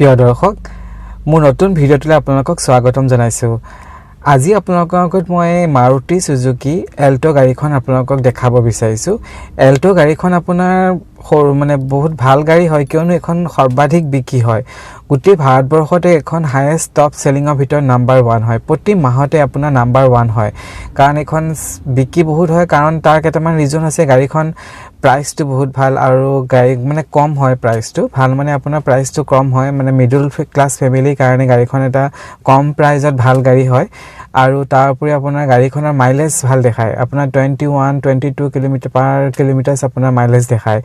প্ৰিয় দৰ্শক মোৰ নতুন ভিডিঅ'টোলৈ আপোনালোকক স্বাগতম জনাইছো আজি আপোনালোকৰ আগত মই মাৰুতি সুজুকি এল্টো গাড়ীখন আপোনালোকক দেখাব বিচাৰিছো এল্টো গাড়ীখন আপোনাৰ মানে বহুত ভাল গাড়ী হয় কিয়নো এখন সৰ্বাধিক বিক্ৰী হয় গুটি ভাৰতবৰ্ষতে এখন হাইয়েষ্ট টপ সেলিংৰ ভিতৰত নাম্বাৰ 1 হয় প্ৰতি মাহতে আপোনাৰ নাম্বাৰ 1 হয় কাৰণ এখন বিক্ৰী বহুত হয় কাৰণ তাৰ কেইটামান ৰিজন আছে গাড়ীখন প্ৰাইসটো বহুত ভাল আৰু গাড়ী মানে কম হয় প্ৰাইসটো ভাল মানে আপোনাৰ প্ৰাইসটো কম হয় মানে মিডল ক্লাস ফ্যামিলিৰ কাৰণে গাড়ীখন এটা কম প্ৰাইসত ভাল গাড়ী হয় আৰু তাৰ উপৰি আপোনাৰ গাড়ীখনৰ মাইলেজ ভাল দেখায় আপোনাৰ 21-22 কিলোমিটাৰ পাৰ কিলোমিটাৰছ আপোনাৰ মাইলেজ দেখায়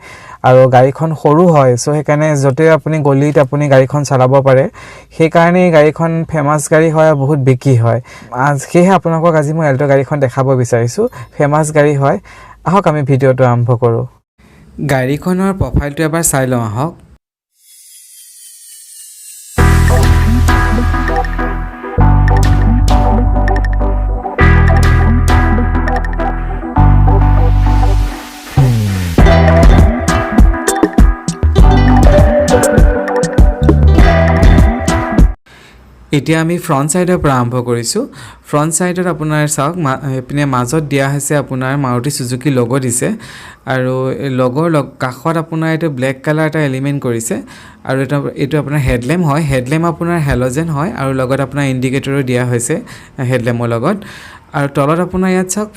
আৰু গাড়ীখন সৰু হয় সো হেকাৰণে যতে আপুনি গলিত আপুনি গাড়ীখন চলাব পাৰে সেই কাৰণে গাড়ীখন ফেমাস গাড়ী হয় বহুত বিক্ৰী হয় আজকে আপোনালোকক আজি মই এল্টো গাড়ীখন দেখাব বিচাৰিছো ফেমাস গাড়ী হয় আহক আমি ভিডিঅ'টো আৰম্ভ কৰো গাড়ীখনৰ প্ৰফাইলটো এবাৰ চাই লওঁ আহক এতিয়া আমি ফ্ৰন্ট সাইডৰ পৰা আৰম্ভ কৰিছো ফ্ৰন্ট সাইডত আপোনাৰ চাওক এপিনে মাজত দিয়া হৈছে আপোনাৰ মাৰুতি সুজুকি লোগো দিছে আৰু লোগোৰ কাখত আপোনাৰ এটা ব্ল্যাক কালাৰ এটা এলিমেন্ট কৰিছে আৰু এটা আপোনাৰ হেডল্যাম্প হয় হেডল্যাম্প আপোনাৰ হেলোজেন হয় আৰু লগত আপোনাৰ ইন্ডিকেটৰো দিয়া হৈছে হেডল্যাম্পৰ লগত আৰু তলত আপোনাৰ ইয়াত চাওক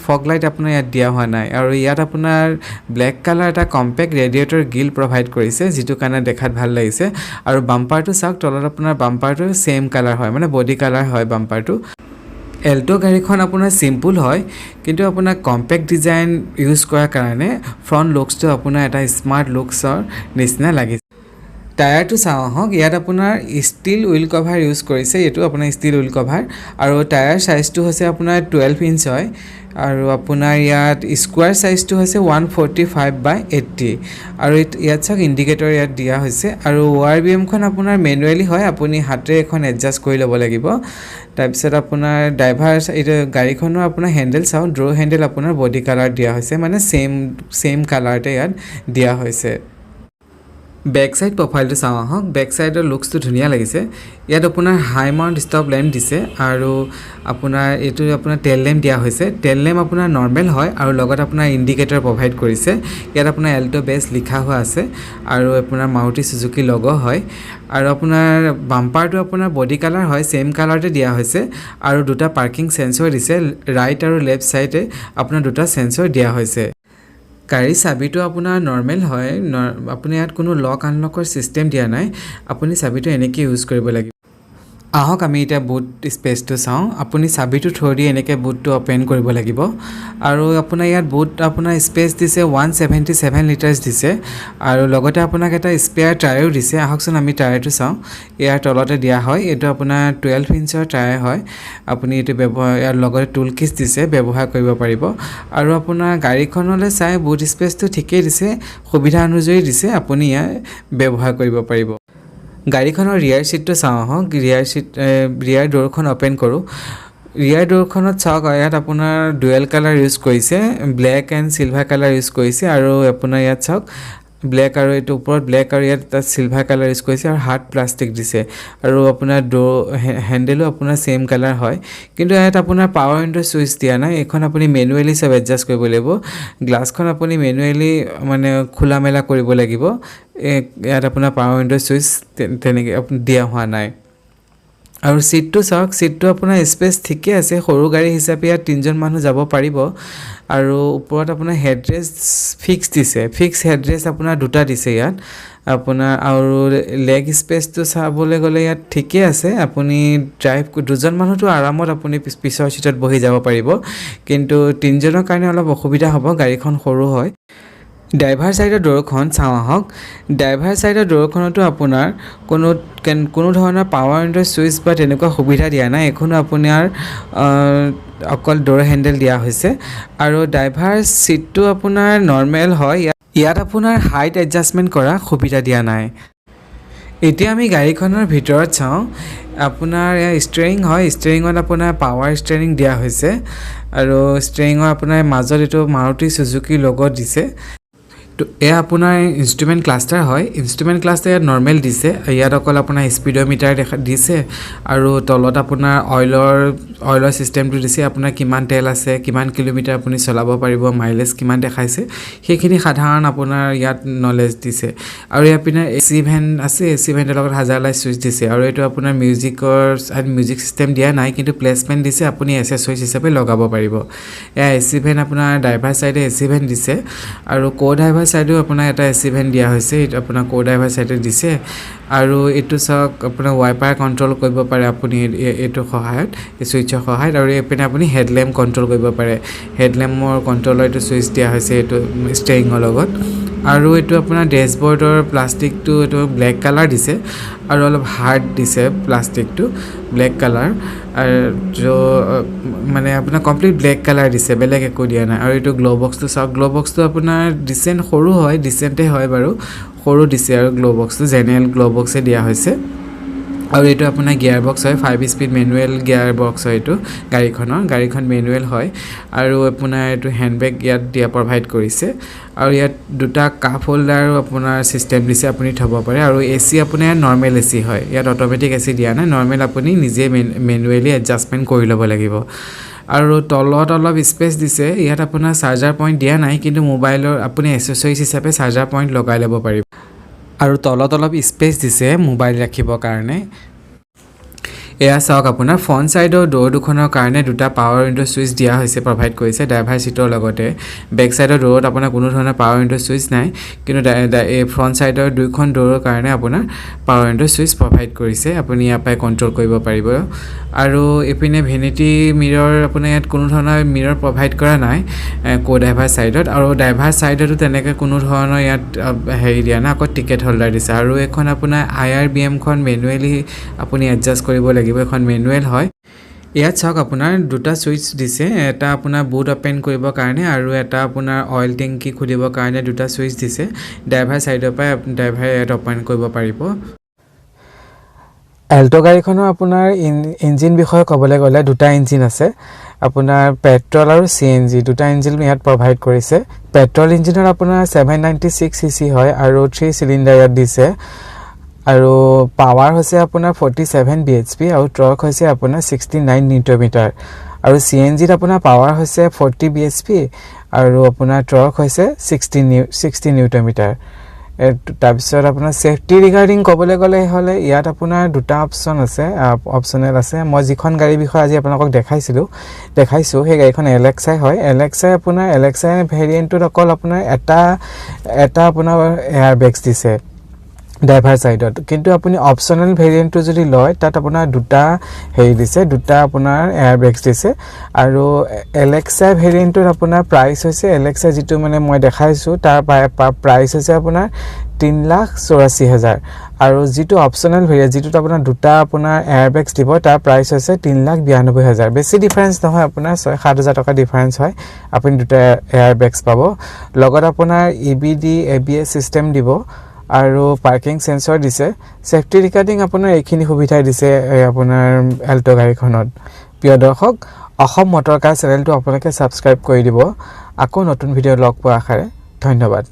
ফগ লাইট আপোনাৰ ইয়াত দিয়া হোৱা নাই আৰু ইয়াত আপোনাৰ ব্ল্যাক কালাৰ এটা কম্পেক্ট ৰেডিয়েটৰ গ্ৰিল প্ৰভাইড কৰিছে যেটো কাৰণে দেখাত ভাল লাগিছে আৰু বাম্পাৰটো চাওক তলত আপোনাৰ বাম্পাৰটো সেম কালাৰ হয় মানে বডি কালাৰ হয় বাম্পাৰটো এল্টো গাড়ীখন আপোনাৰ সিম্পল হয় কিন্তু আপোনাৰ কম্পেক্ট ডিজাইন ইউজ কৰাৰ কাৰণে ফ্ৰন্ট লুকসটো আপোনাৰ এটা স্মাৰ্ট লুকসৰ নিচিনা লাগিছে টায়াৰটো চাও হক ইয়াত আপোনাৰ ষ্টীল হুইল কভাৰ ইউজ কৰিছে এটো আপোনাৰ ষ্টীল হুইল কভাৰ আৰু টায়াৰ সাইজটো হৈছে আপোনাৰ 12 ইঞ্চ হয় আৰু আপোনাৰ ইয়াত স্কয়াৰ সাইজটো হৈছে 145/80 আৰু ইয়াত চাওক ইন্ডিকেটৰ ইয়াত দিয়া হৈছে আৰু ORBM খন আপোনাৰ মেনুৱেলি হয় আপুনি হাতে এখন এডজাস্ট কৰি ল'ব লাগিব তাৰপিছত আপোনাৰ ড্ৰাইভাৰ এটা গাড়ীখনৰ আপোনাৰ হ্যান্ডেল চাও ড্ৰ হ্যান্ডেল আপোনাৰ বডি কালাৰ দিয়া হৈছে মানে সেম কালাৰতে ইয়াত দিয়া হৈছে बैक साइड प्रोफाइल चाও হক बैक साइडर लुक्स तो धुनिया লাগিছে ইয়াত আপোনাৰ হাই মাউন্ট স্টপ ল্যাম্প দিছে আৰু আপোনাৰ এটো আপোনাৰ টেল ল্যাম্প দিয়া হৈছে টেল ল্যাম্প আপোনাৰ নৰমাল হয় আৰু লগত আপোনাৰ ইন্ডিকেটৰ প্ৰভাইড কৰিছে ইয়াত আপোনাৰ এল্টো বেস লিখা হোৱা আছে আৰু আপোনাৰ মাৰুতি সুজুকি লোগো হয় আৰু আপোনাৰ বাম্পাৰটো আপোনাৰ বডি কালাৰ হয় সেম কালাৰতে দিয়া হৈছে আৰু দুটা পাৰ্কিং সেন্সৰ দিছে ৰাইট আৰু লেফট সাইডে আপোনাৰ দুটা সেন্সৰ দিয়া হৈছে গাড়ী চাবিটো আপোনাৰ নৰমাল হয় আপুনি ইয়াত কোনো লক আনলকৰ সিস্টেম দিয়া নাই আপুনি চাবিটো এনেকৈ ইউজ কৰিব লাগিব আহক আমি এটা বুট স্পেচটো চাও আপুনি চাবিটো থৰি এনেকৈ বুটটো ওপেন কৰিব লাগিব আৰু আপোনাৰ ইয়াত বুট আপোনাৰ স্পেচ দিছে 177 লিটাৰছ দিছে আৰু লগতে আপোনাক এটা স্পেয়াৰ টায়াৰো দিছে আহকচোন আমি টায়াৰটো চাও ইয়াৰ তলতে দিয়া হয় এটো আপোনাৰ 12 ইঞ্চৰ টায়াৰ হয় আপুনি এটো ব্যৱহাৰ ইয়াৰ লগতে টুল কিট দিছে ব্যৱহাৰ কৰিব পাৰিব আৰু আপোনাৰ গাড়ীখনলৈ চাই বুট স্পেচটো ঠিকই দিছে সুবিধা অনুযায়ী দিছে আপুনি ইয়া ব্যৱহাৰ কৰিব পাৰিব গাড়ীখনৰ ৰিয়াৰ সিটটো চাও হক ৰিয়াৰ ডোৰখন ওপেন কৰো ৰিয়াৰ ডোৰখনত চাওক ইয়াত আপোনাৰ ডুৱেল কালাৰ ইউজ কৰিছে black and silver colour use কৰিছে আৰু আপোনাৰ ইয়াত চাওক ব্ল্যাক আৰু এটো ওপৰত ব্ল্যাক আৰু ইয়াত সিলভাৰ কালাৰ ইউজ কৰিছে আৰু হাৰ্ড প্লাষ্টিক দিছে আৰু আপোনাৰ হ্যান্ডেলও আপোনাৰ সেম কালাৰ হয় কিন্তু ইয়াত আপোনাৰ পাৱাৰ উইন্ডো সুইচ দিয়া নাই এখন আপুনি মেনুৱেলি সব এডজাস্ট কৰিব লাগিব গ্লাছখন আপুনি মেনুৱেলি মানে খোলা মেলা কৰিব লাগিব ইয়াত আপোনাৰ পাৱাৰ উইন্ডো সুইচ তেনেকৈ দিয়া হোৱা নাই আৰু সিটটো চাওক সিটটো আপোনাৰ স্পেচ ঠিকই আছে সৰু গাড়ী হিচাপে ইয়াত তিনজন মানুহ যাব পাৰিব আৰু ওপৰত আপোনাৰ হেডৰেষ্ট ফিক্স দিছে ফিক্স হেডৰেষ্ট আপোনাৰ দুটা দিছে ইয়াত আপোনাৰ আৰু লেগ স্পেচটো চাবলৈ গলে ইয়াত ঠিকই আছে আপুনি ড্ৰাইভ দুজন মানুহটো আৰামত আপুনি পিছৰ সিটত বহি যাব পাৰিব কিন্তু তিনজনৰ কাৰণে অলপ অসুবিধা হ'ব গাড়ীখন সৰু হয় ড্ৰাইভাৰ সাইডৰ ডোৰখন চাও হক ড্ৰাইভাৰ সাইডৰ ডোৰখনটো আপোনাৰ কোনো ধৰণৰ পাৱাৰ উইন্ডো সুইচ বা তেনেকুৱা সুবিধা দিয়া নাই এখনো আপোনাৰ অকল ডোৰ হ্যান্ডেল দিয়া হৈছে আৰু ড্ৰাইভাৰ সিটটো আপোনাৰ নৰমাল হয় ইয়াত আপোনাৰ হাইট এডজাস্টমেন্ট কৰা সুবিধা দিয়া নাই এতিয়া আমি গাড়ীখনৰ ভিতৰত চাও আপোনাৰ ষ্টিয়াৰিং হয় ষ্টিয়াৰিঙত আপোনাৰ পাৱাৰ ষ্টিয়াৰিং দিয়া হৈছে আৰু ষ্টিয়াৰিঙৰ আপোনাৰ মাজত এটো মাৰুতি সুজুকি লোগো দিছে তো এয়া আপোনাৰ ইনষ্ট্ৰুমেণ্ট ক্লাষ্টাৰ হয় ইনষ্ট্ৰুমেণ্ট ক্লাষ্টাৰ ইয়াত নৰ্মেল দিছে ইয়াত অকল আপোনাৰ স্পীডোমিটাৰ দেখা দিছে আৰু তলত আপোনাৰ অইলৰ চিষ্টেমটো দিছে আপোনাৰ কিমান তেল আছে কিমান কিলোমিটাৰ আপুনি চলাব পাৰিব মাইলেজ কিমান দেখাইছে সেইখিনি সাধাৰণ আপোনাৰ ইয়াত নলেজ দিছে আৰু ইয়াত পিনে এচি ভেন আছে এচি ভেনৰ লগত হাজাৰ লাইট চুইচ দিছে আৰু এইটো আপোনাৰ মিউজিক চিষ্টেম দিয়া নাই কিন্তু প্লেচমেণ্ট দিছে আপুনি এচেছৰিজ হিচাপে লগাব পাৰিব এয়া এচি ভেন আপোনাৰ ড্ৰাইভাৰ চাইডে এচি ভেন দিছে আৰু কো ড্ৰাইভাৰ সাইডো আপোনাৰ এটা এচি ভেন দিয়া হৈছে এটা আপোনাৰ কো ড্ৰাইভাৰ সাইডে দিছে আৰু এটো সক আপোনাৰ ওয়াইপাৰ কন্ট্ৰোল কৰিব পাৰে আপুনি এটো সহায়ত এই সুইচৰ সহায়ত আৰু এপিনে আপুনি হেডল্যাম্প কন্ট্ৰোল কৰিব পাৰে হেডল্যাম্পৰ কন্ট্ৰোলৰ এটো সুইচ দিয়া হৈছে এটো ষ্টেৰিঙৰ লগত আৰু এটো আপোনাৰ ড্যাশবৰ্ডৰ প্লাষ্টিকটো এটো ব্ল্যাক কালাৰ দিছে আৰু অলপ হাৰ্ড দিছে প্লাষ্টিকটো ব্ল্যাক কালাৰ আৰু মানে আপোনাৰ কমপ্লিট ব্ল্যাক কালাৰ দিছে বেলেগ একো দিয়া নাই আৰু এটো গ্লো বক্সটো সক গ্লো বক্সটো আপোনাৰ ডিসেন্ট সৰু হয় ডিসেন্টে হয় বাৰু সৰু দিছে আৰু গ্লো বক্সটো জেনেৰেল গ্লো বক্সে দিয়া হৈছে আৰু এটো আপোনাৰ গিয়াৰ বক্স হয় 5 স্পীড ম্যানুৱেল গিয়াৰ বক্স হয় এটো গাড়ীখন ম্যানুৱেল হয় আৰু আপোনাৰ এটো হ্যান্ডবেগ ইয়াত দিয়া প্ৰভাইড কৰিছে আৰু ইয়াত দুটা কাপ হোল্ডাৰ আপোনাৰ সিস্টেম দিছে আপুনি থব পাৰে আৰু এসি আপোনাৰ নৰ্মেল এসি হয় ইয়াত অটোমেটিক এসি দিয়া নাই নৰ্মেল আপুনি নিজে ম্যানুৱেলি এডজাষ্টমেন্ট কৰি ল'ব লাগিব আৰু তলত অলপ স্পেস দিছে ইয়াত আপোনাৰ চাৰ্জাৰ পইণ্ট দিয়া নাই কিন্তু মোবাইলৰ আপুনি এক্সেসৰিজ হিচাপে চাৰ্জাৰ পইণ্ট লগাই ল'ব পাৰিব আৰু তলত অলপ স্পেস দিছে মোবাইল ৰাখিবৰ কাৰণে এয়া চাওক আপোনাৰ ফ্ৰন্ট সাইডৰ ডোৰ দুখনৰ কাৰণে দুটা পাৱাৰ উইন্ডো সুইচ দিয়া হৈছে প্ৰভাইড কৰিছে ড্ৰাইভাৰ সিটৰ লগতে বেক সাইডৰ ডোৰত আপোনাৰ কোনো ধৰণৰ পাৱাৰ উইন্ডো সুইচ নাই কিন্তু এই ফ্ৰন্ট সাইডৰ দুইখন ডোৰৰ কাৰণে আপোনাৰ পাৱাৰ উইন্ডো সুইচ প্ৰভাইড কৰিছে আপুনি ইয়াপাই কন্ট্ৰোল কৰিব পাৰিব আৰু এপিনে ভেনিটি মিৰৰ আপোনাৰ ইয়াত কোনো ধৰণৰ মিৰৰ প্ৰভাইড কৰা নাই কো ড্ৰাইভাৰ সাইডত আৰু ড্ৰাইভাৰ সাইডতো তেনেকৈ কোনো ধৰণৰ ইয়াত হেৰি দিয়া না আকৌ টিকেট হোল্ডাৰ দিছে আৰু এখন আপোনাৰ IRBM খন ম্যানুৱেলি আপুনি এডজাষ্ট কৰিব লাগিব এখন ম্যানুৱেল হয় ইয়াত চাওক আপোনাৰ দুটা সুইচ দিছে এটা আপোনাৰ বুট ওপেন কৰিবৰ কাৰণে আৰু এটা আপোনাৰ অইল টেংকি খুলিবৰ কাৰণে দুটা সুইচ দিছে ড্ৰাইভাৰ সাইডৰ পৰা ড্ৰাইভাৰে এটা ওপেন কৰিব পাৰিব এল্টো গাড়ীখনৰ আপোনাৰ ইঞ্জিন বিষয়ে ক'বলৈ গ'লে দুটা ইঞ্জিন আছে আপোনাৰ পেট্ৰল আৰু সিএনজি দুটা ইঞ্জিন ইয়াত প্ৰভাইড কৰিছে পেট্ৰল ইঞ্জিনৰ আপোনাৰ 796 সিসি হয় আৰু 3 সিলিন্ডাৰ ইয়াত দিছে আৰু পাৱাৰ হৈছে আপোনাৰ 47 bhp আৰু টৰ্ক হৈছে আপোনাৰ 69 নিউটন মিটাৰ আৰু সিএনজিত আপোনাৰ পাৱাৰ হৈছে 40 bhp আৰু আপোনাৰ টৰ্ক হৈছে 60 নিউটন মিটাৰ তাৰপিছত আপোনাৰ সেফটি ৰিগাৰ্ডিং ক'বলৈ গ'লে হলে ইয়াত আপোনাৰ দুটা অপচনেল আছে মই যিখন গাড়ী বিষয়ে আজি আপোনালোকক দেখাইছো সেই গাড়ীখন এলেক্সা হয় এলেক্সা আপোনাৰ এলেক্সা ভেৰিয়েন্টত অকল আপোনাৰ এটা আপোনাৰ এয়াৰ বেগছ দিছে ড্ৰাইভাৰ সাইডত কিন্তু আপুনি অপচনেল ভেৰিয়েন্টটো যদি লয় তাত আপোনাৰ দুটা হেৰি দিছে দুটা আপোনাৰ এয়াৰ বেগছ দিছে আৰু এলেক্সা ভেৰিয়েন্টৰ আপোনাৰ প্ৰাইস হৈছে এলেক্সা যেটো মানে মই দেখাইছো তাৰ প্ৰাইস হৈছে আপোনাৰ 3,84,000 আৰু যেটো অপচনেল ভেৰিয়েন্ট যেটো আপোনাৰ দুটা আপোনাৰ এয়াৰ বেগছ দিব তাৰ প্ৰাইস হৈছে 3,92,000 বেছি ডিফাৰেন্স নহয় আপোনাৰ 6-7,000 টকা ডিফাৰেন্স হয় আপুনি দুটা এয়াৰ বেগছ পাব লগত আপোনাৰ EBD ABS সিস্টেম দিব আৰু পাৰ্কিং সেন্সৰ দিছে সেফটি ৰিগাৰ্ডিং আপোনাৰ এইখিনি সুবিধা দিছে আপোনাৰ এল্টো গাড়ীখনত প্ৰিয় দৰ্শক অসম মটৰ কাৰ চেনেলটো আপোনালোকে সাবস্ক্ৰাইব কৰি দিব আকৌ নতুন ভিডিঅ লগ পোৱাৰ আশাৰে ধন্যবাদ